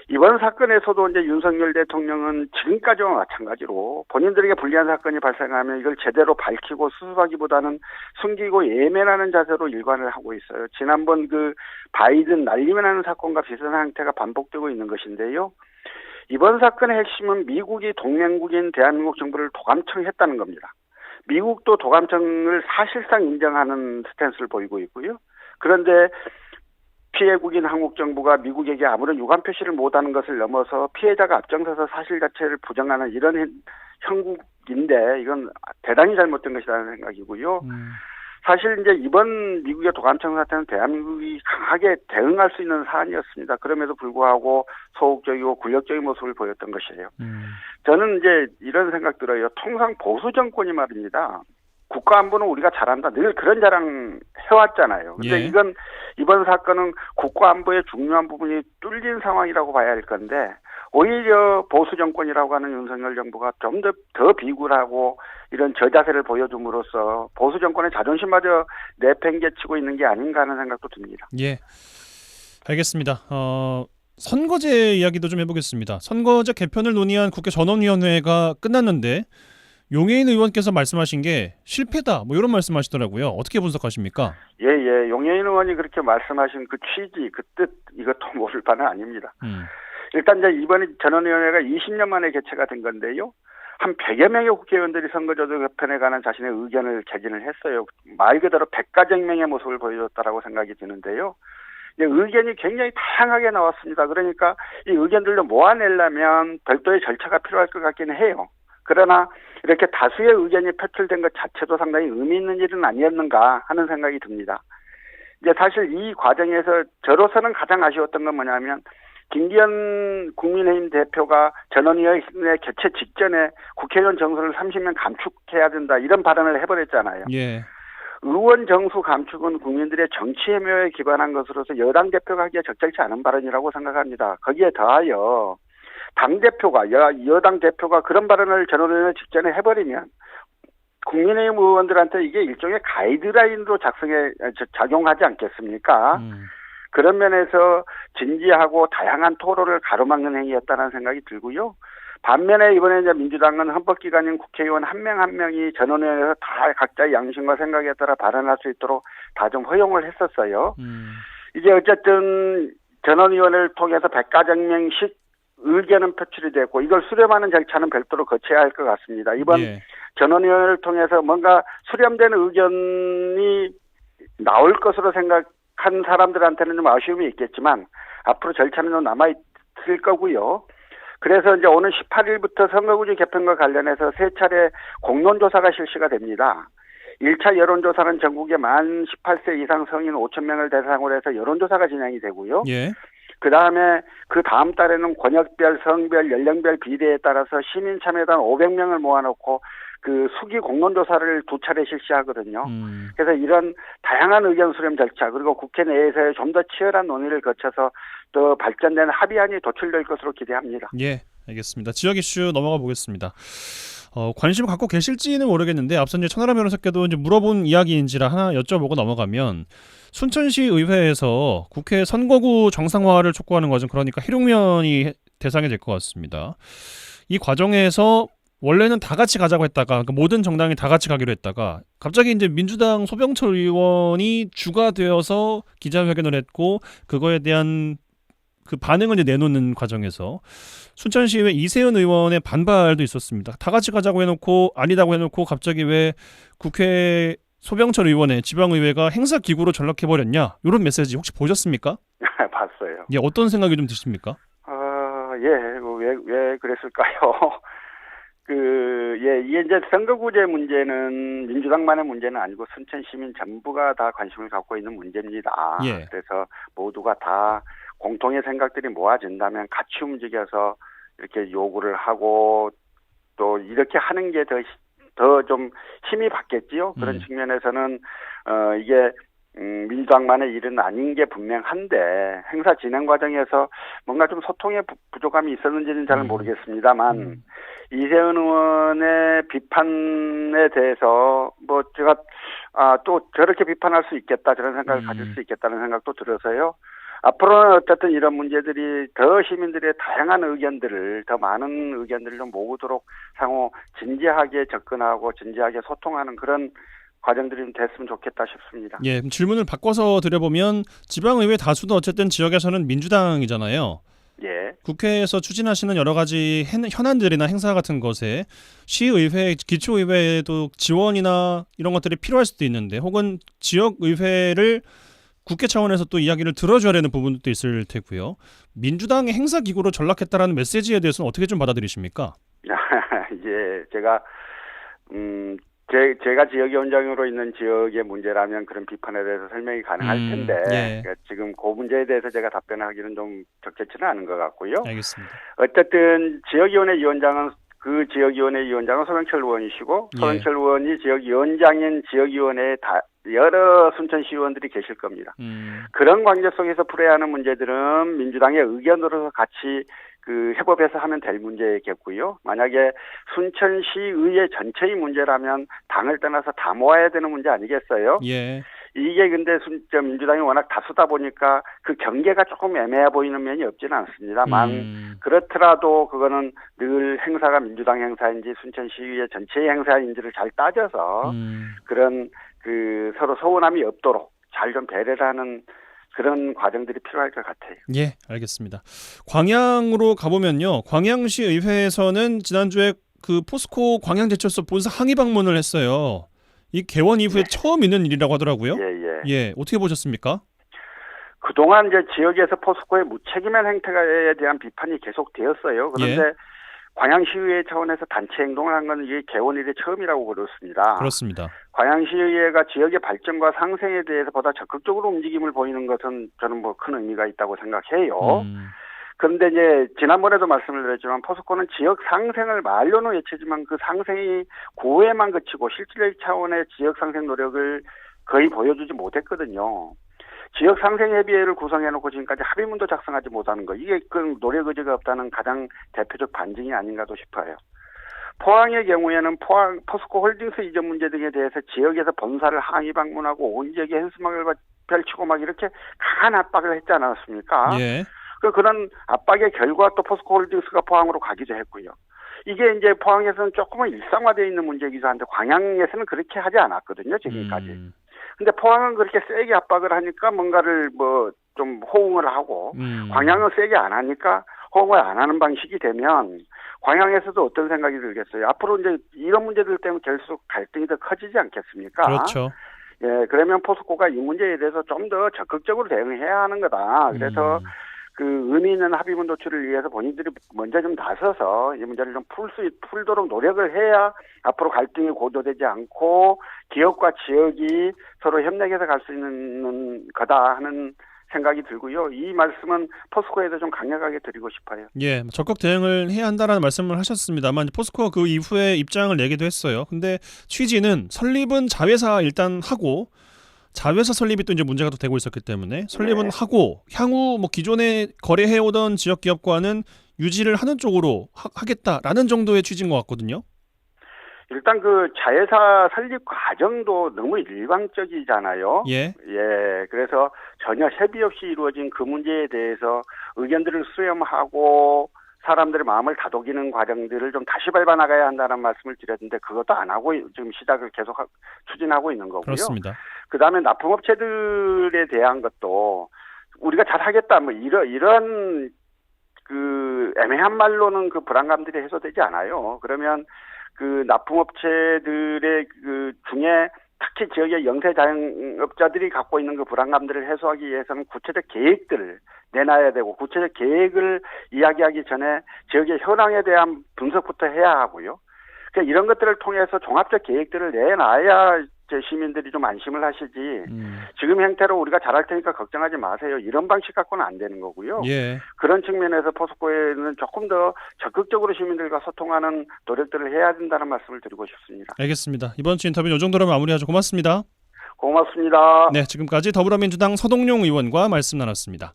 이번 사건에서도 이제 윤석열 대통령은 지금까지와 마찬가지로 본인들에게 불리한 사건이 발생하면 이걸 제대로 밝히고 수습하기보다는 숨기고 예면하는 자세로 일관을 하고 있어요. 지난번 그 바이든 날리면 하는 사건과 비슷한 형태가 반복되고 있는 것인데요. 이번 사건의 핵심은 미국이 동맹국인 대한민국 정부를 도감청했다는 겁니다. 미국도 도감청을 사실상 인정하는 스탠스를 보이고 있고요. 그런데 피해국인 한국 정부가 미국에게 아무런 유감 표시를 못하는 것을 넘어서 피해자가 앞장서서 사실 자체를 부정하는 이런 형국인데 이건 대단히 잘못된 것이라는 생각이고요. 사실 이제 이번 미국의 도감청 사태는 대한민국이 강하게 대응할 수 있는 사안이었습니다. 그럼에도 불구하고 소극적이고 굴욕적인 모습을 보였던 것이에요. 저는 이제 이런 생각 들어요. 통상 보수 정권이 말입니다. 국가안보는 우리가 잘한다. 늘 그런 자랑 해왔잖아요. 근데 예. 이번 사건은 국가안보의 중요한 부분이 뚫린 상황이라고 봐야 할 건데 오히려 보수 정권이라고 하는 윤석열 정부가 좀 더 비굴하고 이런 저자세를 보여줌으로써 보수 정권의 자존심마저 내팽개치고 있는 게 아닌가 하는 생각도 듭니다. 예. 알겠습니다. 선거제 이야기도 좀 해보겠습니다. 선거제 개편을 논의한 국회 전원위원회가 끝났는데 용해인 의원께서 말씀하신 게 실패다 뭐 이런 말씀하시더라고요. 어떻게 분석하십니까? 예. 용해인 의원이 그렇게 말씀하신 그 취지, 그 뜻 이것도 모를 바는 아닙니다. 일단 이제 이번에 전원위원회가 20년 만에 개최가 된 건데요. 한 100여 명의 국회의원들이 선거제도 개편에 관한 자신의 의견을 제기를 했어요. 말 그대로 백가쟁명의 모습을 보여줬다라고 생각이 드는데요. 의견이 굉장히 다양하게 나왔습니다. 그러니까 이 의견들로 모아내려면 별도의 절차가 필요할 것 같기는 해요. 그러나 이렇게 다수의 의견이 표출된 것 자체도 상당히 의미 있는 일은 아니었는가 하는 생각이 듭니다. 이제 사실 이 과정에서 저로서는 가장 아쉬웠던 건 뭐냐면 김기현 국민의힘 대표가 전원위원회 개최 직전에 국회의원 정수를 30명 감축해야 된다 이런 발언을 해버렸잖아요. 예. 의원 정수 감축은 국민들의 정치 해묘에 기반한 것으로서 여당 대표가 하기에 적절치 않은 발언이라고 생각합니다. 거기에 더하여 당대표가 여당 대표가 그런 발언을 전원위원회 직전에 해버리면 국민의힘 의원들한테 이게 일종의 가이드라인으로 작용하지 않겠습니까? 그런 면에서 진지하고 다양한 토론을 가로막는 행위였다는 생각이 들고요. 반면에 이번에 이제 민주당은 헌법기관인 국회의원 한 명 한 명이 전원위원회에서 다 각자의 양심과 생각에 따라 발언할 수 있도록 다 좀 허용을 했었어요. 이제 어쨌든 전원위원회를 통해서 백가쟁명식 의견은 표출이 됐고 이걸 수렴하는 절차는 별도로 거쳐야 할 것 같습니다. 이번 전원위원회를 통해서 뭔가 수렴된 의견이 나올 것으로 생각한 사람들한테는 좀 아쉬움이 있겠지만 앞으로 절차는 좀 남아있을 거고요. 그래서 이제 오늘 18일부터 선거구제 개편과 관련해서 3차례 공론조사가 실시가 됩니다. 1차 여론조사는 전국의 만 18세 이상 성인 5,000명을 대상으로 해서 여론조사가 진행이 되고요. 예. 그 다음 달에는 권역별, 성별, 연령별 비례에 따라서 시민참여단 500명을 모아놓고 그 수기 공론조사를 2차례 실시하거든요. 그래서 이런 다양한 의견 수렴 절차 그리고 국회 내에서의 좀 더 치열한 논의를 거쳐서 더 발전된 합의안이 도출될 것으로 기대합니다. 예, 알겠습니다. 지역 이슈 넘어가 보겠습니다. 관심을 갖고 계실지는 모르겠는데 앞서 이제 천하람 변호사께도 이제 물어본 이야기인지라 하나 여쭤보고 넘어가면 순천시 의회에서 국회 선거구 정상화를 촉구하는 과정, 그러니까 해룡면이 대상이 될 것 같습니다. 이 과정에서 원래는 다 같이 가자고 했다가, 그러니까 모든 정당이 다 같이 가기로 했다가 갑자기 이제 민주당 소병철 의원이 주가 되어서 기자회견을 했고 그거에 대한 그 반응을 이제 내놓는 과정에서 순천시의회 이세은 의원의 반발도 있었습니다. 다 같이 가자고 해놓고 아니다고 해놓고 갑자기 왜 국회 소병철 의원의 지방의회가 행사 기구로 전락해버렸냐, 이런 메시지 혹시 보셨습니까? 봤어요. 예, 어떤 생각이 좀 드십니까? 왜 그랬을까요? 이게 이제 선거구제 문제는 민주당만의 문제는 아니고 순천 시민 전부가 다 관심을 갖고 있는 문제입니다. 예. 그래서 모두가 다 공통의 생각들이 모아진다면 같이 움직여서 이렇게 요구를 하고 또 이렇게 하는 게 더 좀 힘이 받겠지요. 그런 측면에서는 이게 민주당만의 일은 아닌 게 분명한데 행사 진행 과정에서 뭔가 좀 소통의 부족함이 있었는지는 잘 모르겠습니다만 이세은 의원의 비판에 대해서 뭐 제가 또 저렇게 비판할 수 있겠다, 저런 생각을 가질 수 있겠다는 생각도 들어서요. 앞으로는 어쨌든 이런 문제들이 더 시민들의 다양한 의견들을, 더 많은 의견들을 좀 모으도록 상호 진지하게 접근하고 진지하게 소통하는 그런 과정들이 좀 됐으면 좋겠다 싶습니다. 예, 질문을 바꿔서 드려보면 지방의회 다수도 어쨌든 지역에서는 민주당이잖아요. 예. 국회에서 추진하시는 여러 가지 현안들이나 행사 같은 것에 시의회, 기초의회에도 지원이나 이런 것들이 필요할 수도 있는데, 혹은 지역의회를 국회 차원에서 또 이야기를 들어줘야 되는 부분도 있을 테고요. 민주당의 행사 기구로 전락했다라는 메시지에 대해서는 어떻게 좀 받아들이십니까? 이제 제가 지역위원장으로 있는 지역의 문제라면 그런 비판에 대해서 설명이 가능할 텐데 그러니까 지금 그 문제에 대해서 제가 답변하기는 좀 적절치는 않은 것 같고요. 알겠습니다. 어쨌든 지역위원회 위원장은 그 지역위원회 위원장은 소병철 의원이시고 소병철 의원이 지역위원장인 지역위원회에 여러 순천시 의원들이 계실 겁니다. 그런 관계 속에서 풀어야 하는 문제들은 민주당의 의견으로서 같이 협업해서 하면 될 문제겠고요. 만약에 순천시의회 전체의 문제라면 당을 떠나서 다 모아야 되는 문제 아니겠어요? 예. 이게 근데 민주당이 워낙 다수다 보니까 그 경계가 조금 애매해 보이는 면이 없지는 않습니다만 그렇더라도 그거는 늘 행사가 민주당 행사인지 순천시의회 전체의 행사인지를 잘 따져서 그런 서로 서운함이 없도록 잘 좀 배려를 하는 그런 과정들이 필요할 것 같아요. 예, 알겠습니다. 광양으로 가보면요. 광양시 의회에서는 지난주에 그 포스코 광양제철소 본사 항의 방문을 했어요. 이 개원 이후에 처음 있는 일이라고 하더라고요. 예, 어떻게 보셨습니까? 그동안 이제 지역에서 포스코의 무책임한 행태에 대한 비판이 계속 되었어요. 그런데 광양시의회 차원에서 단체 행동을 한 건 이게 개원 이래 처음이라고 그렇습니다. 그렇습니다. 광양시의회가 지역의 발전과 상생에 대해서 보다 적극적으로 움직임을 보이는 것은 저는 뭐 큰 의미가 있다고 생각해요. 그런데 이제 지난번에도 말씀을 드렸지만 포스코는 지역 상생을 말로는 외치지만 그 상생이 구호에만 그치고 실질적 차원의 지역 상생 노력을 거의 보여주지 못했거든요. 지역 상생 협의회를 구성해놓고 지금까지 합의문도 작성하지 못하는 거, 이게 그 노력 의지가 없다는 가장 대표적 반증이 아닌가도 싶어요. 포항의 경우에는 포스코 홀딩스 이전 문제 등에 대해서 지역에서 본사를 항의 방문하고 온 지역에 현수막을 펼치고 막 이렇게 강한 압박을 했지 않았습니까? 예. 그런 압박의 결과 또 포스코 홀딩스가 포항으로 가기도 했고요. 이게 이제 포항에서는 조금은 일상화되어 있는 문제이기도 한데 광양에서는 그렇게 하지 않았거든요, 지금까지. 근데 포항은 그렇게 세게 압박을 하니까 뭔가를 좀 호응을 하고 광양은 세게 안 하니까 호응을 안 하는 방식이 되면 광양에서도 어떤 생각이 들겠어요? 앞으로 이제 이런 문제들 때문에 계속 갈등이 더 커지지 않겠습니까? 그렇죠. 예, 그러면 포스코가 이 문제에 대해서 좀 더 적극적으로 대응해야 하는 거다. 그래서 의미 있는 합의문 도출을 위해서 본인들이 먼저 좀 나서서 이 문제를 좀 풀도록 노력을 해야 앞으로 갈등이 고조되지 않고 기업과 지역이 서로 협력해서 갈 수 있는 거다 하는 생각이 들고요. 이 말씀은 포스코에도 좀 강력하게 드리고 싶어요. 예, 적극 대응을 해야 한다라는 말씀을 하셨습니다만 포스코가 그 이후에 입장을 내기도 했어요. 근데 취지는 설립은 자회사 일단 하고, 자회사 설립이 또 이제 문제가 또 되고 있었기 때문에 설립은 하고 향후 기존에 거래해오던 지역 기업과는 유지를 하는 쪽으로 하겠다라는 정도의 취지인 것 같거든요. 일단 그 자회사 설립 과정도 너무 일방적이잖아요. 예. 예, 그래서 전혀 협의 없이 이루어진 그 문제에 대해서 의견들을 수렴하고 사람들의 마음을 다독이는 과정들을 좀 다시 밟아 나가야 한다는 말씀을 드렸는데 그것도 안 하고 지금 시작을 계속 추진하고 있는 거고요. 그렇습니다. 그다음에 납품업체들에 대한 것도 우리가 잘하겠다 뭐 이런 그 애매한 말로는 그 불안감들이 해소되지 않아요. 그러면 그 납품업체들의 그 중에 특히 지역의 영세 자영업자들이 갖고 있는 그 불안감들을 해소하기 위해서는 구체적 계획들을 내놔야 되고 구체적 계획을 이야기하기 전에 지역의 현황에 대한 분석부터 해야 하고요. 그러니까 이런 것들을 통해서 종합적 계획들을 내놔야 시민들이 좀 안심을 하시지. 지금 형태로 우리가 잘할 테니까 걱정하지 마세요. 이런 방식 갖고는 안 되는 거고요. 예. 그런 측면에서 포스코에는 조금 더 적극적으로 시민들과 소통하는 노력들을 해야 된다는 말씀을 드리고 싶습니다. 알겠습니다. 이번 주 인터뷰는 이 정도로 마무리하죠. 고맙습니다. 고맙습니다. 네, 지금까지 더불어민주당 서동용 의원과 말씀 나눴습니다.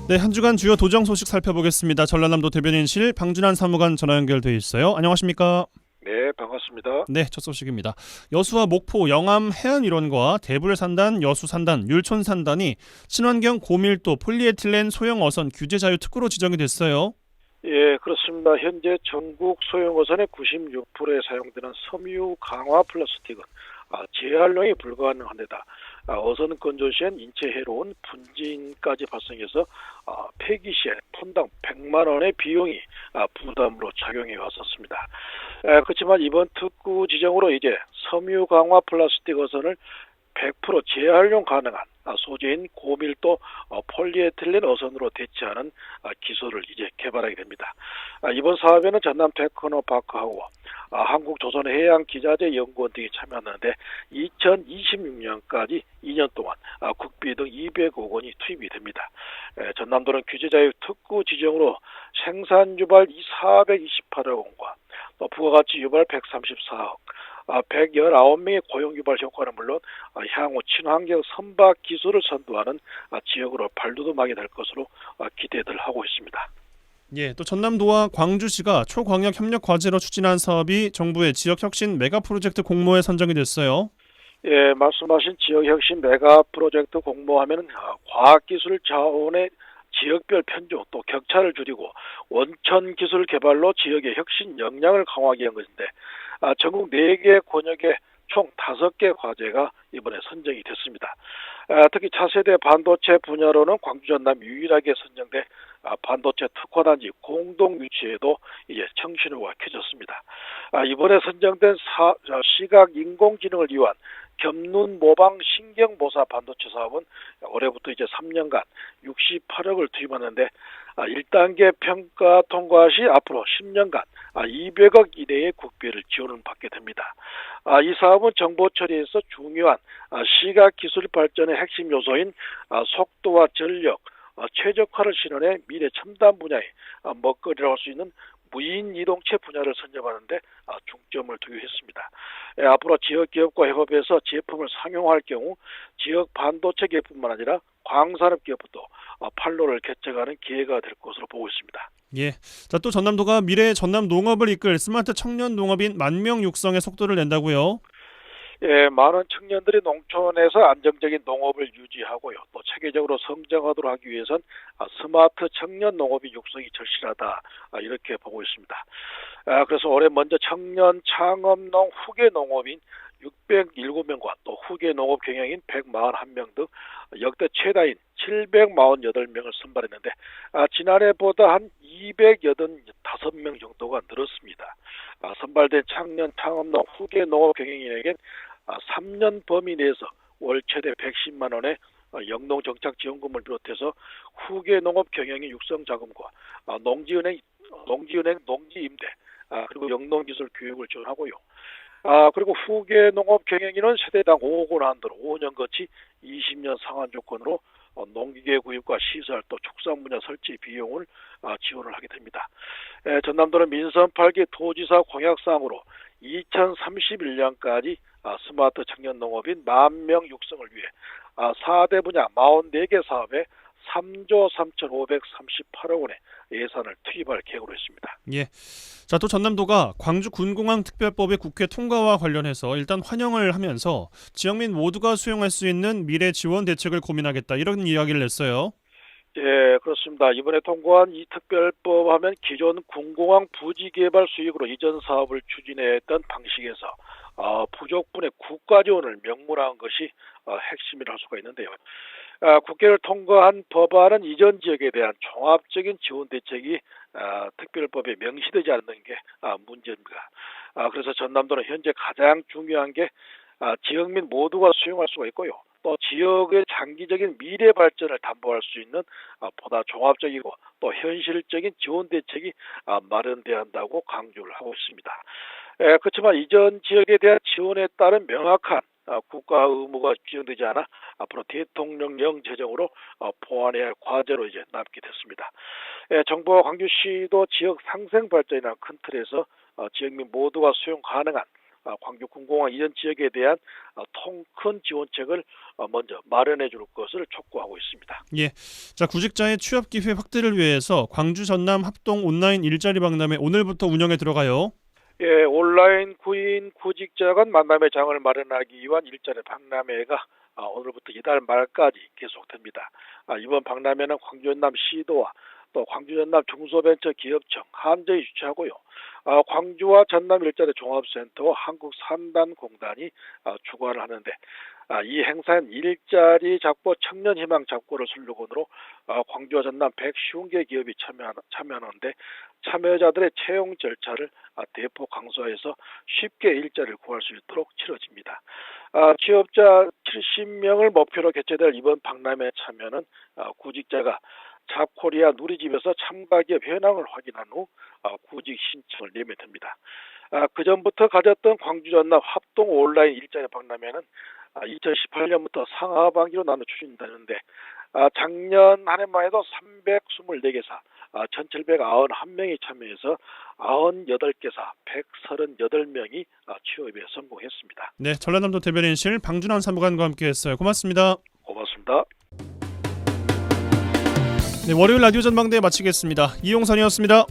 네, 한 주간 주요 도정 소식 살펴보겠습니다. 전라남도 대변인실 방준환 사무관 전화 연결돼 있어요. 안녕하십니까? 네, 반갑습니다. 네, 첫 소식입니다. 여수와 목포, 영암 해안일원과 대불산단, 여수산단, 율촌산단이 친환경 고밀도 폴리에틸렌 소형 어선 규제 자유 특구로 지정이 됐어요. 예, 그렇습니다. 현재 전국 소형 어선의 96%에 사용되는 섬유 강화 플라스틱은 재활용이 불가능한 데다 어선 건조 시엔 인체 해로운 분진까지 발생해서 폐기 시에 톤당 100만 원의 비용이 부담으로 작용해 왔었습니다. 그렇지만 이번 특구 지정으로 이제 섬유 강화 플라스틱 어선을 100% 재활용 가능한 소재인 고밀도 폴리에틸렌 어선으로 대체하는 기술을 이제 개발하게 됩니다. 이번 사업에는 전남 테크노파크하고 한국조선해양기자재 연구원 등이 참여하는데 2026년까지 2년 동안 국비 등 200억 원이 투입이 됩니다. 전남도는 규제자유 특구 지정으로 생산 유발 428억 원과 또 부가가치 유발 134억 119명의 고용 유발 효과는 물론 향후 친환경 선박 기술을 선도하는 지역으로 발돋움하게 될 것으로 기대를 하고 있습니다. 예, 또 전남도와 광주시가 초광역 협력 과제로 추진한 사업이 정부의 지역혁신 메가 프로젝트 공모에 선정이 됐어요. 예, 말씀하신 지역혁신 메가 프로젝트 공모하면 과학기술 자원의 지역별 편중 또 격차를 줄이고 원천 기술 개발로 지역의 혁신 역량을 강화하기 위한 것인데 전국 4개 권역에 총 5개 과제가 이번에 선정이 됐습니다. 특히 차세대 반도체 분야로는 광주 전남 유일하게 선정돼 반도체 특화단지 공동 유치에도 이제 청신호가 켜졌습니다. 이번에 선정된 시각 인공지능을 이용한 겹눈 모방 신경모사 반도체 사업은 올해부터 이제 3년간 68억을 투입하는데 1단계 평가 통과 시 앞으로 10년간 200억 이내의 국비를 지원을 받게 됩니다. 이 사업은 정보 처리에서 중요한 시각 기술 발전의 핵심 요소인 속도와 전력, 최적화를 실현해 미래 첨단 분야의 먹거리라고 할 수 있는 무인 이동체 분야를 선점하는데 중점을 두기로 했습니다. 앞으로 지역 기업과 협업해서 제품을 상용화할 경우 지역 반도체 기업뿐만 아니라 광산업 기업도 판로를 개척하는 기회가 될 것으로 보고 있습니다. 예, 자, 또 전남도가 미래의 전남 농업을 이끌 스마트 청년 농업인 10,000명 육성에 속도를 낸다고요? 예, 많은 청년들이 농촌에서 안정적인 농업을 유지하고요. 또 체계적으로 성장하도록 하기 위해선 스마트 청년 농업인 육성이 절실하다 이렇게 보고 있습니다. 그래서 올해 먼저 청년 창업농 후계 농업인 607명과 또 후계 농업 경영인 141명 등 역대 최다인 748명을 선발했는데 지난해보다 한 285명 정도가 늘었습니다. 선발된 청년 창업농 후계 농업 경영인에겐 3년 범위 내에서 월 최대 110만 원의 영농정착지원금을 비롯해서 후계 농업 경영인 육성 자금과 농지은행 농지임대 그리고 영농기술 교육을 지원하고요. 그리고 후계 농업 경영인은 세대당 5억 원 한도로 5년 거치 20년 상환 조건으로 농기계 구입과 시설 또 축산 분야 설치 비용을 지원을 하게 됩니다. 전남도는 민선 8기 도지사 공약사항으로 2031년까지 스마트 청년 농업인 10,000명 육성을 위해 4대 분야 44개 사업에 3조 3,538억 원의 예산을 투입할 계획으로 있습니다. 예. 자, 또 전남도가 광주 군공항 특별법의 국회 통과와 관련해서 일단 환영을 하면서 지역민 모두가 수용할 수 있는 미래 지원 대책을 고민하겠다 이런 이야기를 냈어요. 예, 그렇습니다. 이번에 통과한 이 특별법 하면 기존 군공항 부지 개발 수익으로 이전 사업을 추진했던 방식에서 부족분의 국가 지원을 명문화한 것이 핵심이라 할 수가 있는데요. 국회를 통과한 법안은 이전 지역에 대한 종합적인 지원 대책이 특별법에 명시되지 않는 게 문제입니다. 그래서 전남도는 현재 가장 중요한 게 지역민 모두가 수용할 수가 있고요. 또 지역의 장기적인 미래 발전을 담보할 수 있는 보다 종합적이고 또 현실적인 지원 대책이 마련돼야 한다고 강조를 하고 있습니다. 그렇지만 이전 지역에 대한 지원에 따른 명확한 국가 의무가 지정되지 않아 앞으로 대통령령 제정으로 보완해야 할 과제로 이제 남게 됐습니다. 정부와 광주시도 지역 상생 발전이라는 큰 틀에서 지역민 모두가 수용 가능한 광주 군공항 이전 지역에 대한 통 큰 지원책을 먼저 마련해 줄 것을 촉구하고 있습니다. 예. 자, 구직자의 취업 기회 확대를 위해서 광주 전남 합동 온라인 일자리 박람회 오늘부터 운영에 들어가요. 예, 온라인 구인 구직자 간 만남의 장을 마련하기 위한 일자리 박람회가 오늘부터 이달 말까지 계속됩니다. 이번 박람회는 광주 전남 시도와 또 광주 전남 중소벤처기업청, 한저이 주최하고요. 광주와 전남 일자리 종합센터와 한국산단공단이 주관을 하는데 이 행사는 일자리 작보 청년희망 작보를 슬로건으로 광주와 전남 150개 기업이 참여하는데 참여자들의 채용 절차를 대폭 강화해서 쉽게 일자리를 구할 수 있도록 치러집니다. 취업자 70명을 목표로 개최될 이번 박람회 참여는 구직자가 잡코리아 누리집에서 참가 기업 현황을 확인한 후 구직 신청을 내면 됩니다. 그전부터 가졌던 광주 전남 합동 온라인 일자리 박람회는 2018년부터 상하반기로 나눠 추진되는데 작년 한 해만 해도 324개사 1,791명이 참여해서 98개사 138명이 취업에 성공했습니다. 네, 전라남도 대변인실 방준환 사무관과 함께했어요. 고맙습니다. 고맙습니다. 네, 월요일 라디오 전망대 마치겠습니다. 이용선이었습니다.